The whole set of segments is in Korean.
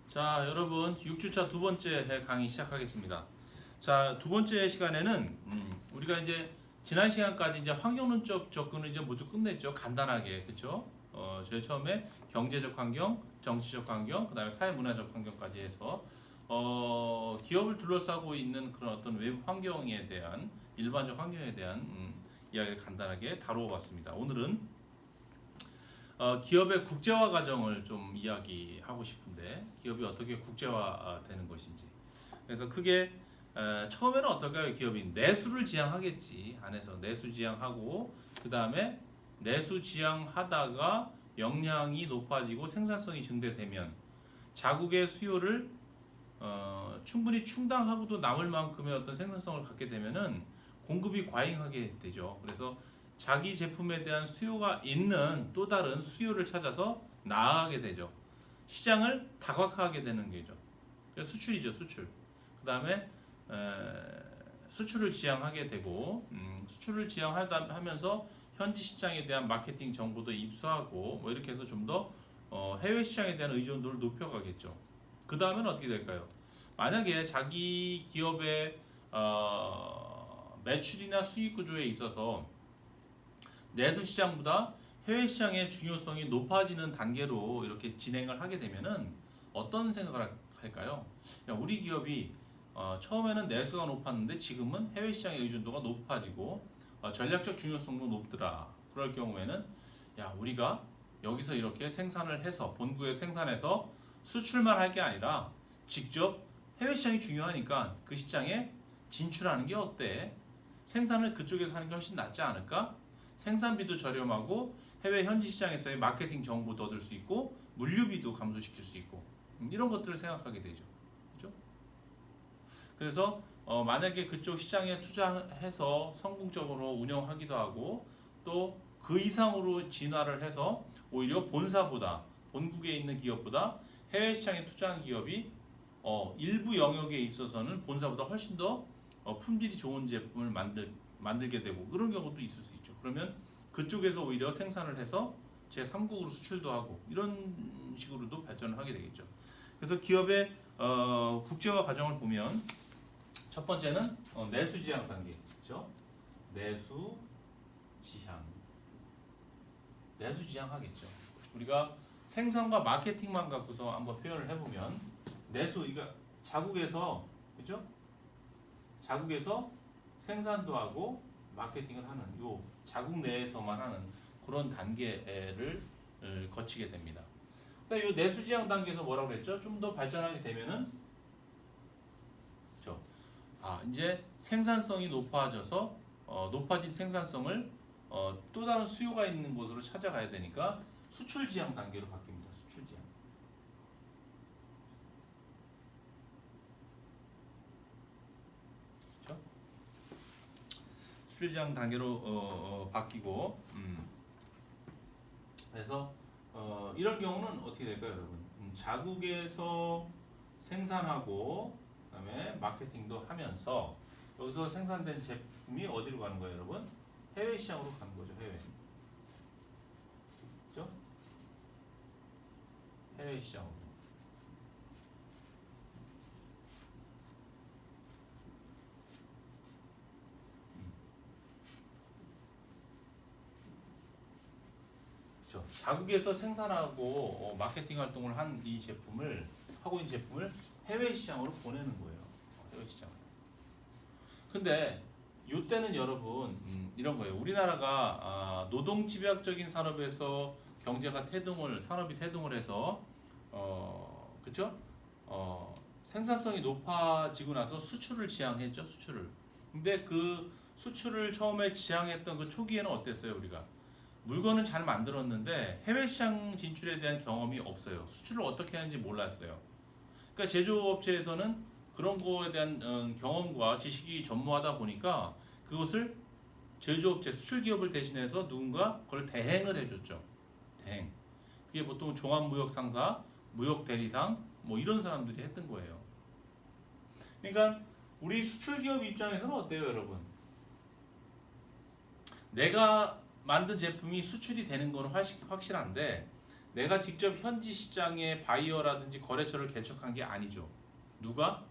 자, 여러분 6주차 두 번째 강의 시작하겠습니다. 자, 두 번째 시간에는 우리가 이제 지난 시간까지 이제 환경론적 접근을 이제 모두 끝냈죠. 간단하게, 그렇죠? 제일 처음에 경제적 환경, 정치적 환경, 그다음에 사회문화적 환경까지 해서 기업을 둘러싸고 있는 그런 어떤 외부 환경에 대한 일반적 환경에 대한 이야기를 간단하게 다루어 봤습니다. 오늘은 기업의 국제화 과정을 좀 이야기하고 싶은데 기업이 어떻게 국제화 되는 것인지. 그래서 크게 처음에는 어떨까요? 기업이 내수를 지향하겠지. 안에서 내수 지향하고 그 다음에 내수 지향하다가 역량이 높아지고 생산성이 증대되면 자국의 수요를 충분히 충당하고도 남을 만큼의 어떤 생산성을 갖게 되면은 공급이 과잉하게 되죠. 그래서 자기 제품에 대한 수요가 있는 또 다른 수요를 찾아서 나아가게 되죠. 시장을 다각화하게 되는 거죠. 그래서 수출이죠, 수출. 그 다음에 수출을 지향하게 되고 수출을 지향하면서 현지 시장에 대한 마케팅 정보도 입수하고 뭐 이렇게 해서 좀 더 해외 시장에 대한 의존도를 높여가겠죠. 그 다음에는 어떻게 될까요? 만약에 자기 기업의 매출이나 수익 구조에 있어서 내수 시장보다 해외 시장의 중요성이 높아지는 단계로 이렇게 진행을 하게 되면은 어떤 생각을 할까요? 우리 기업이 처음에는 내수가 높았는데 지금은 해외 시장의 의존도가 높아지고 전략적 중요성도 높더라. 그럴 경우에는 우리가 여기서 이렇게 생산을 해서 본국에 생산해서 수출만 할 게 아니라 직접 해외 시장이 중요하니까 그 시장에 진출하는 게 어때? 생산을 그쪽에서 하는 게 훨씬 낫지 않을까? 생산비도 저렴하고 해외 현지 시장에서의 마케팅 정보도 얻을 수 있고 물류비도 감소시킬 수 있고 이런 것들을 생각하게 되죠. 그렇죠? 그래서 만약에 그쪽 시장에 투자해서 성공적으로 운영하기도 하고 또 그 이상으로 진화를 해서 오히려 본사보다 본국에 있는 기업보다 해외 시장에 투자한 기업이 일부 영역에 있어서는 본사보다 훨씬 더 품질이 좋은 제품을 만들게 되고 그런 경우도 있을 수 있죠. 그러면 그쪽에서 오히려 생산을 해서 제3국으로 수출도 하고 이런 식으로도 발전을 하게 되겠죠. 그래서 기업의 국제화 과정을 보면 첫 번째는 내수 지향 단계, 그렇죠? 내수 지향 하겠죠. 우리가 생산과 마케팅만 갖고서 한번 표현을 해보면 내수, 이거 자국에서, 그렇죠? 자국에서 생산도 하고 마케팅을 하는 요 자국 내에서만 하는 그런 단계를 거치게 됩니다. 이 내수 지향 단계에서 뭐라고 그랬죠? 좀 더 발전하게 되면은 그렇죠? 이제 생산성이 높아져서 높아진 생산성을 또 다른 수요가 있는 곳으로 찾아가야 되니까 수출 지향 단계로 바뀝니다. 수출 지향. 그렇죠? 수출 지향 단계로 바뀌고 그래서 이런 경우는 어떻게 될까요, 여러분? 자국에서 생산하고 그다음에 마케팅도 하면서 여기서 생산된 제품이 어디로 가는 거예요, 여러분? 해외 시장으로 가는 거죠, 해외. 그렇죠? 해외 시장으로. 그렇죠. 자국에서 생산하고 마케팅 활동을 한 이 제품을 하고 있는 제품을 해외 시장으로 보내는 거예요. 해외 시장. 근데 이때는 여러분 이런 거예요. 우리나라가 노동 집약적인 산업에서 경제가 산업이 태동을 해서 그렇죠? 생산성이 높아지고 나서 수출을 지향했죠. 수출을. 근데 그 수출을 처음에 지향했던 그 초기에는 어땠어요, 우리가? 물건은 잘 만들었는데 해외 시장 진출에 대한 경험이 없어요. 수출을 어떻게 하는지 몰랐어요. 그러니까 제조업체에서는 그런 거에 대한 경험과 지식이 전무하다 보니까 그것을 제조업체 수출 기업을 대신해서 누군가 그걸 대행을 해줬죠. 대행. 그게 보통 종합무역상사, 무역대리상 뭐 이런 사람들이 했던 거예요. 그러니까 우리 수출 기업 입장에서는 어때요, 여러분? 내가 만든 제품이 수출이 되는 건 확실한데 내가 직접 현지 시장의 바이어라든지 거래처를 개척한 게 아니죠. 누가?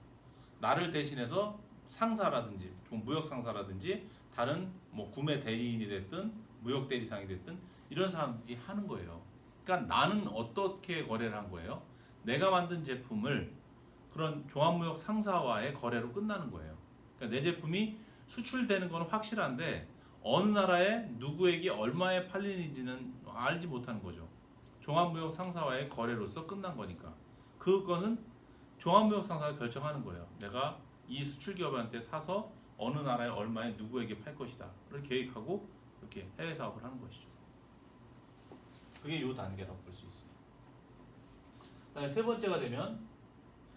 나를 대신해서 상사라든지 무역 상사라든지 다른 뭐 구매 대리인이 됐든 무역 대리상이 됐든 이런 사람들이 하는 거예요. 그러니까 나는 어떻게 거래를 한 거예요? 내가 만든 제품을 그런 종합무역 상사와의 거래로 끝나는 거예요. 그러니까 내 제품이 수출되는 건 확실한데 어느 나라에 누구에게 얼마에 팔리는지는 알지 못하는 거죠. 종합무역 상사와의 거래로서 끝난 거니까. 그거는 종합무역 상사가 결정하는 거예요. 내가 이 수출 기업한테 사서 어느 나라에 얼마에 누구에게 팔 것이다를 계획하고 이렇게 해외 사업을 하는 것이죠. 그게 이 단계라고 볼 수 있습니다. 그다음에 세 번째가 되면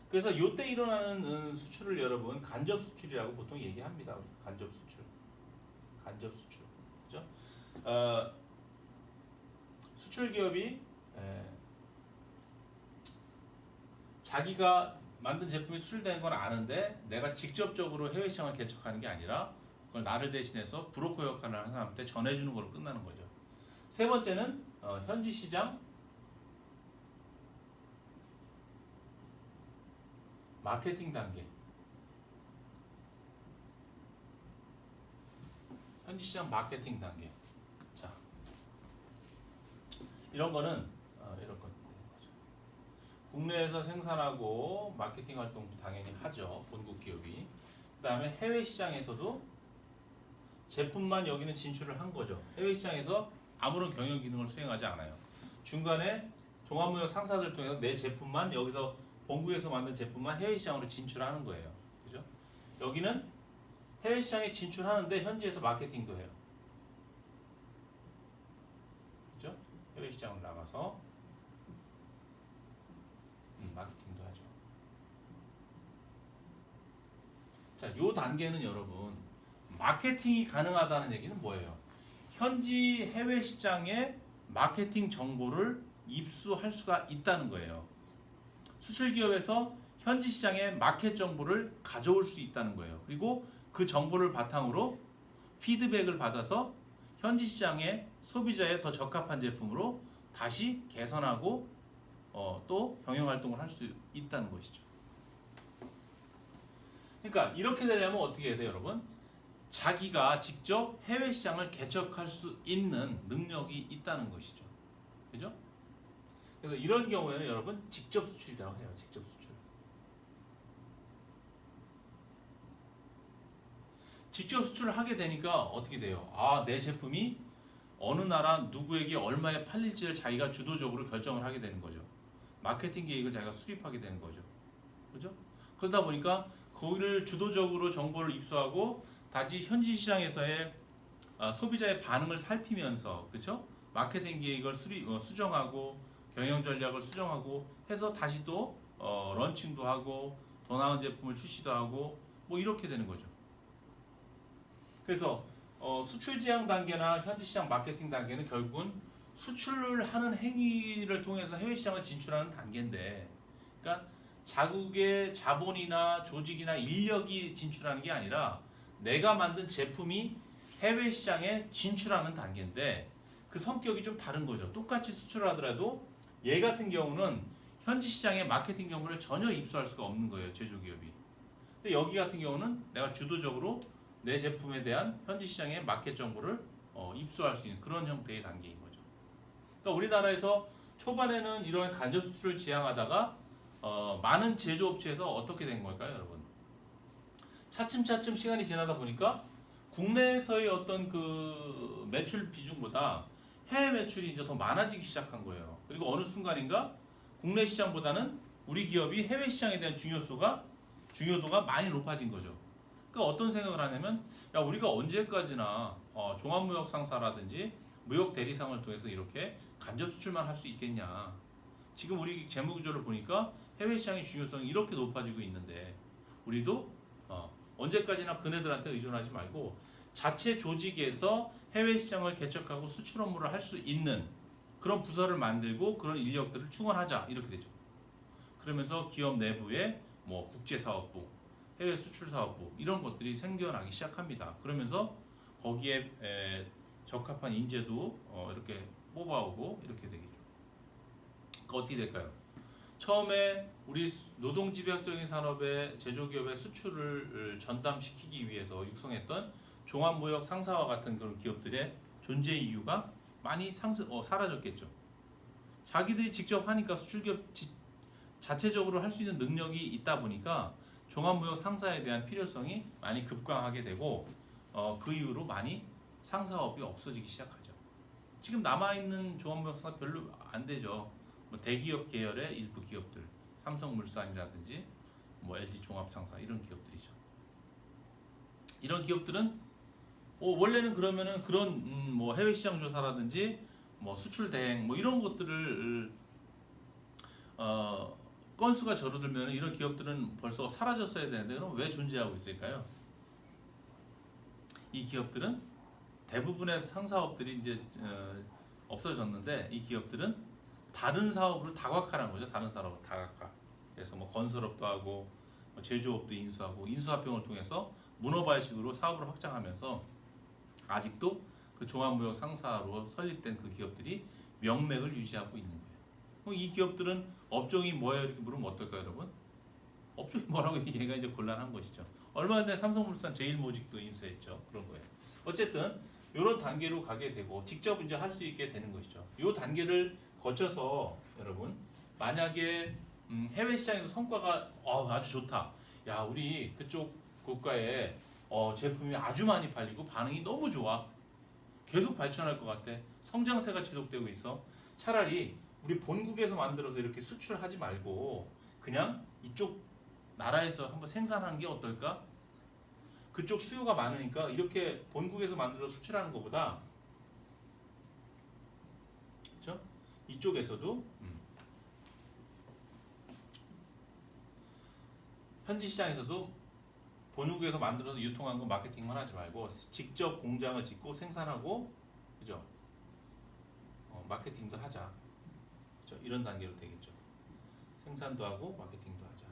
그래서 이때 일어나는 수출을 여러분 간접 수출이라고 보통 얘기합니다. 간접 수출, 간접 수출, 그죠? 수출 기업이 자기가 만든 제품이 수출되는 건 아는데 내가 직접적으로 해외 시장을 개척하는 게 아니라 그걸 나를 대신해서 브로커 역할을 하는 사람한테 전해주는 걸로 끝나는 거죠. 세 번째는 현지 시장 마케팅 단계. 현지 시장 마케팅 단계. 자, 이런 거는 이런 것. 국내에서 생산하고 마케팅 활동도 당연히 하죠. 본국 기업이. 그다음에 해외 시장에서도 제품만 여기는 진출을 한 거죠. 해외 시장에서 아무런 경영 기능을 수행하지 않아요. 중간에 종합무역 상사들 통해서 내 제품만 여기서 본국에서 만든 제품만 해외 시장으로 진출하는 거예요. 그죠? 여기는 해외 시장에 진출하는데 현지에서 마케팅도 해요. 그죠? 해외 시장으로 나가서 마케팅도 하죠. 자, 요 단계는 여러분 마케팅이 가능하다는 얘기는 뭐예요? 현지 해외 시장에 마케팅 정보를 입수할 수가 있다는 거예요. 수출 기업에서 현지 시장의 마켓 정보를 가져올 수 있다는 거예요. 그리고 그 정보를 바탕으로 피드백을 받아서 현지 시장의 소비자에 더 적합한 제품으로 다시 개선하고 또 경영 활동을 할 수 있다는 것이죠. 그러니까 이렇게 되려면 어떻게 해야 돼요, 여러분? 자기가 직접 해외 시장을 개척할 수 있는 능력이 있다는 것이죠. 그죠? 그래서 이런 경우에는 여러분 직접 수출이라고 해요. 직접 수출. 직접 수출을 하게 되니까 어떻게 돼요? 아, 내 제품이 어느 나라 누구에게 얼마에 팔릴지를 자기가 주도적으로 결정을 하게 되는 거죠. 마케팅 계획을 자기가 수립하게 되는 거죠. 그죠? 그러다 보니까 거기를 주도적으로 정보를 입수하고 다시 현지 시장에서의 소비자의 반응을 살피면서 그렇죠? 마케팅 계획을 수정하고 경영 전략을 수정하고 해서 다시 또 런칭도 하고 더 나은 제품을 출시도 하고 뭐 이렇게 되는 거죠. 그래서 수출 지향 단계나 현지 시장 마케팅 단계는 결국은 수출을 하는 행위를 통해서 해외 시장을 진출하는 단계인데, 그러니까 자국의 자본이나 조직이나 인력이 진출하는 게 아니라 내가 만든 제품이 해외 시장에 진출하는 단계인데 그 성격이 좀 다른 거죠. 똑같이 수출하더라도 얘 같은 경우는 현지 시장의 마케팅 정보를 전혀 입수할 수가 없는 거예요, 제조기업이. 근데 여기 같은 경우는 내가 주도적으로 내 제품에 대한 현지 시장의 마켓 정보를 입수할 수 있는 그런 형태의 단계인 거죠. 그러니까 우리나라에서 초반에는 이런 간접 수출을 지향하다가 많은 제조업체에서 어떻게 된 걸까요, 여러분? 차츰차츰 시간이 지나다 보니까 국내에서의 어떤 그 매출 비중보다 해외 매출이 이제 더 많아지기 시작한 거예요. 그리고 어느 순간인가 국내 시장보다는 우리 기업이 해외 시장에 대한 중요도가 많이 높아진 거죠. 그러니까 어떤 생각을 하냐면, 야, 우리가 언제까지나 종합무역 상사라든지 무역 대리상을 통해서 이렇게 간접 수출만 할 수 있겠냐. 지금 우리 재무 구조를 보니까 해외 시장의 중요성이 이렇게 높아지고 있는데 우리도 언제까지나 그네들한테 의존하지 말고 자체 조직에서 해외 시장을 개척하고 수출 업무를 할 수 있는 그런 부서를 만들고 그런 인력들을 충원하자 이렇게 되죠. 그러면서 기업 내부에 뭐 국제사업부, 해외 수출사업부 이런 것들이 생겨나기 시작합니다. 그러면서 거기에 적합한 인재도 이렇게 뽑아오고 이렇게 되겠죠. 어떻게 될까요? 처음에 우리 노동집약적인 산업의 제조기업의 수출을 전담시키기 위해서 육성했던 종합무역 상사와 같은 그런 기업들의 존재 이유가 많이 사라졌겠죠. 자기들이 직접 하니까 수출기업 자체적으로 할 수 있는 능력이 있다 보니까 종합무역 상사에 대한 필요성이 많이 급감하게 되고 그 이후로 많이 상사업이 없어지기 시작하죠. 지금 남아있는 종합무역 상사 별로 안 되죠. 뭐 대기업 계열의 일부 기업들, 삼성물산이라든지 뭐 LG 종합상사 이런 기업들이죠. 이런 기업들은 원래는 그러면은 그런 뭐 해외 시장 조사라든지 뭐 수출 대행 뭐 이런 것들을 건수가 줄어들면 이런 기업들은 벌써 사라졌어야 되는데 그럼 왜 존재하고 있을까요? 이 기업들은 대부분의 상사업들이 이제 없어졌는데 이 기업들은 다른 사업으로 다각화라는 거죠. 다른 사업으로 다각화. 그래서 뭐 건설업도 하고 뭐 제조업도 인수하고 인수합병을 통해서 문어발식으로 사업을 확장하면서 아직도 그 종합무역 상사로 설립된 그 기업들이 명맥을 유지하고 있는 거예요. 그럼 이 기업들은 업종이 뭐예요? 이렇게 물으면 어떨까요, 여러분? 업종이 뭐라고 얘기가 이제 곤란한 것이죠. 얼마 전에 삼성물산 제일모직도 인수했죠. 그런 거예요. 어쨌든 이런 단계로 가게 되고 직접 이제 할 수 있게 되는 것이죠. 이 단계를 거쳐서 여러분 만약에 해외 시장에서 성과가 아주 좋다. 야 우리 그쪽 국가에 제품이 아주 많이 팔리고 반응이 너무 좋아. 계속 발전할 것 같아. 성장세가 지속되고 있어. 차라리 우리 본국에서 만들어서 이렇게 수출하지 말고 그냥 이쪽 나라에서 한번 생산하는 게 어떨까? 그쪽 수요가 많으니까 이렇게 본국에서 만들어 수출하는 것보다 그렇죠? 이쪽에서도 현지 시장에서도 본국에서 만들어서 유통한 거 마케팅만 하지 말고 직접 공장을 짓고 생산하고 그죠? 마케팅도 하자. 그죠? 이런 단계로 되겠죠. 생산도 하고 마케팅도 하자.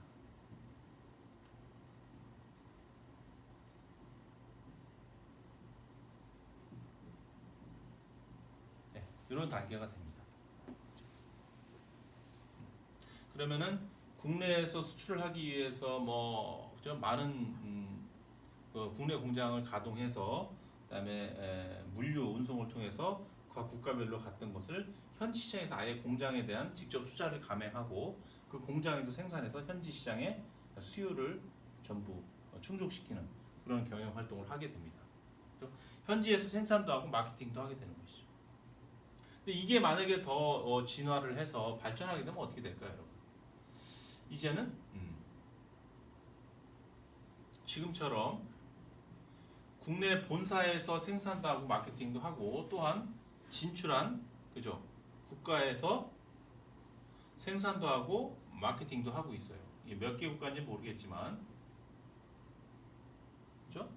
네, 이런 단계가 됩니다. 그러면은 국내에서 수출을 하기 위해서 뭐 그죠? 많은 그 국내 공장을 가동해서 그다음에 물류 운송을 통해서 각 국가별로 갔던 것을 현지 시장에서 아예 공장에 대한 직접 투자를 감행하고 그 공장에서 생산해서 현지 시장의 수요를 전부 충족시키는 그런 경영 활동을 하게 됩니다. 현지에서 생산도 하고 마케팅도 하게 되는 것이죠. 근데 이게 만약에 더 진화를 해서 발전하게 되면 어떻게 될까요, 여러분? 이제는 지금처럼 국내 본사에서 생산도 하고 마케팅도 하고 또한 진출한 그죠? 국가에서 생산도 하고 마케팅도 하고 있어요. 이게 몇 개 국가인지 모르겠지만 그죠?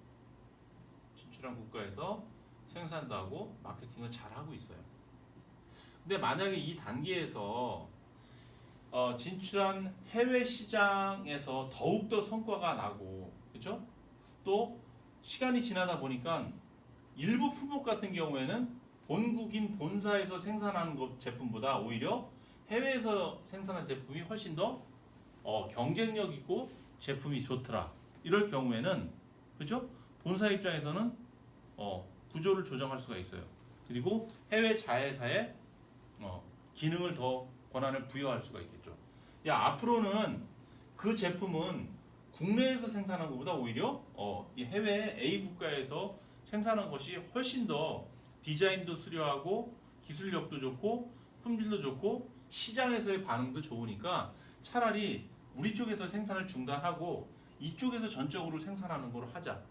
진출한 국가에서 생산도 하고 마케팅을 잘 하고 있어요. 근데 만약에 이 단계에서 진출한 해외 시장에서 더욱더 성과가 나고 그죠? 또 시간이 지나다 보니까 일부 품목 같은 경우에는 본국인 본사에서 생산하는 것 제품보다 오히려 해외에서 생산한 제품이 훨씬 더 경쟁력 있고 제품이 좋더라. 이럴 경우에는 그죠? 본사 입장에서는 구조를 조정할 수가 있어요. 그리고 해외 자회사에 기능을 더 권한을 부여할 수가 있겠죠. 야 앞으로는 그 제품은 국내에서 생산한 것보다 오히려 이 해외 A 국가에서 생산한 것이 훨씬 더 디자인도 수려하고 기술력도 좋고 품질도 좋고 시장에서의 반응도 좋으니까 차라리 우리 쪽에서 생산을 중단하고 이쪽에서 전적으로 생산하는 걸로 하자.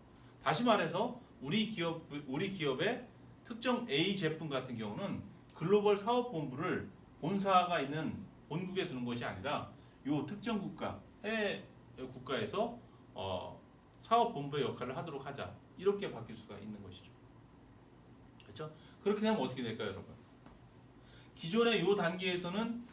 다시 말해서 우리 기업의 특정 A 제품 같은 경우는 글로벌 사업본부를 본사가 있는 본국에 두는 것이 아니라 이 특정 국가 해외 국가에서 사업본부의 역할을 하도록 하자. 이렇게 바뀔 수가 있는 것이죠. 그렇죠? 그렇게 되면 어떻게 될까요, 여러분? 기존의 이 단계에서는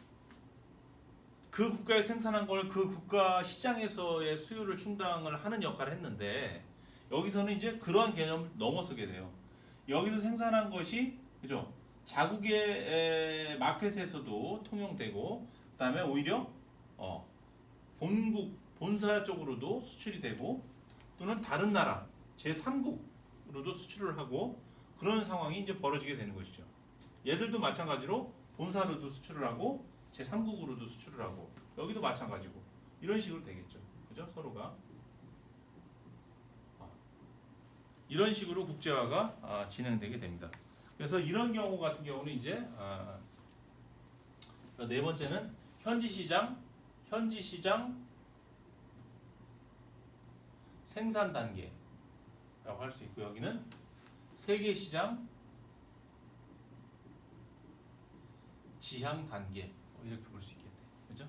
그 국가에 생산한 걸 그 국가 시장에서의 수요를 충당을 하는 역할을 했는데 여기서는 이제 그러한 개념을 넘어서게 돼요. 여기서 생산한 것이 그죠? 자국의 마켓에서도 통용되고, 그다음에 오히려 본국 본사 쪽으로도 수출이 되고, 또는 다른 나라 제3국으로도 수출을 하고, 그런 상황이 이제 벌어지게 되는 것이죠. 얘들도 마찬가지로 본사로도 수출을 하고 제3국으로도 수출을 하고, 여기도 마찬가지고, 이런 식으로 되겠죠. 그죠? 서로가 이런 식으로 국제화가 진행되게 됩니다. 그래서 이런 경우 같은 경우는 이제 네 번째는 현지 시장 생산 단계라고 할 수 있고, 여기는 세계 시장 지향 단계, 이렇게 볼 수 있겠네, 그죠?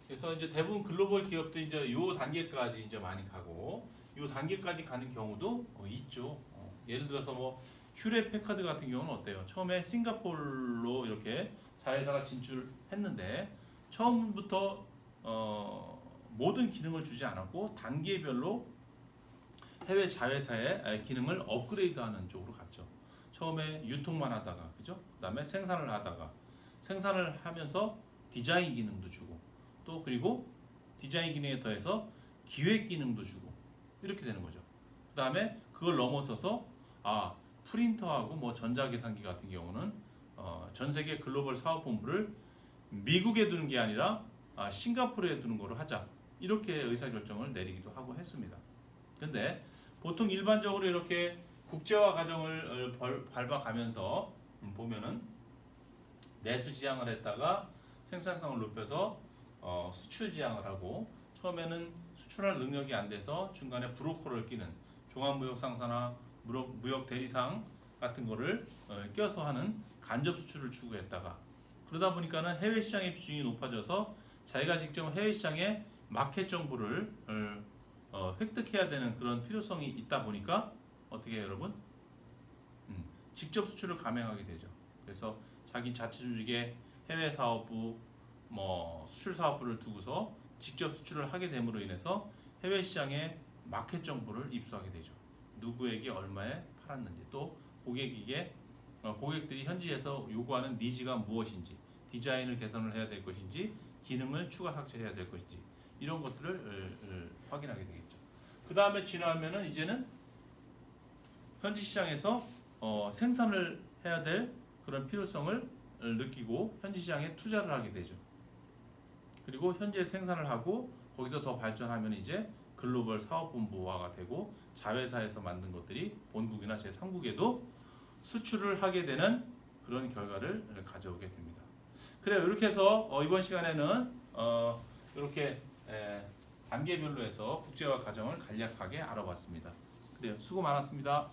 그래서 이제 대부분 글로벌 기업도 이제 요 단계까지 이제 많이 가고, 요 단계까지 가는 경우도 있죠. 예를 들어서 뭐 휴레 패카드 같은 경우는 어때요? 처음에 싱가포르로 이렇게 자회사가 진출했는데, 처음부터 모든 기능을 주지 않았고 단계별로 해외 자회사의 기능을 업그레이드하는 쪽으로 갔죠. 처음에 유통만 하다가, 그죠? 그다음에 생산을 하면서 디자인 기능도 주고, 또 그리고 디자인 기능에 더해서 기획 기능도 주고, 이렇게 되는 거죠. 그다음에 그걸 넘어서서 프린터하고 뭐 전자계산기 같은 경우는 전 세계 글로벌 사업본부를 미국에 두는 게 아니라 싱가포르에 두는 거로 하자, 이렇게 의사결정을 내리기도 하고 했습니다. 근데 보통 일반적으로 이렇게 국제화 과정을 밟아가면서 보면은 내수 지향을 했다가 생산성을 높여서 수출 지향을 하고, 처음에는 수출할 능력이 안 돼서 중간에 브로커를 끼는 종합무역 상사나 무역 대리상 같은 거를 껴서 하는 간접 수출을 추구했다가, 그러다 보니까는 해외 시장의 비중이 높아져서 자기가 직접 해외 시장의 마켓 정보를 획득해야 되는 그런 필요성이 있다 보니까 어떻게 해요, 여러분? 직접 수출을 감행하게 되죠. 그래서 자기 자체 조직의 해외 사업부, 뭐 수출 사업부를 두고서 직접 수출을 하게 됨으로 인해서 해외 시장의 마켓 정보를 입수하게 되죠. 누구에게 얼마에 팔았는지, 또 고객들이 현지에서 요구하는 니즈가 무엇인지, 디자인을 개선을 해야 될 것인지, 기능을 추가 삭제해야 될 것인지, 이런 것들을 확인하게 되겠죠. 그 다음에 지나면은 이제는 현지 시장에서 생산을 해야 될 그런 필요성을 느끼고 현지 시장에 투자를 하게 되죠. 그리고 현지에 생산을 하고 거기서 더 발전하면 이제 글로벌 사업본부화가 되고, 자회사에서 만든 것들이 본국이나 제3국에도 수출을 하게 되는 그런 결과를 가져오게 됩니다. 그래요. 이렇게 해서 이번 시간에는 이렇게 단계별로 해서 국제화 과정을 간략하게 알아봤습니다. 그래요. 수고 많았습니다.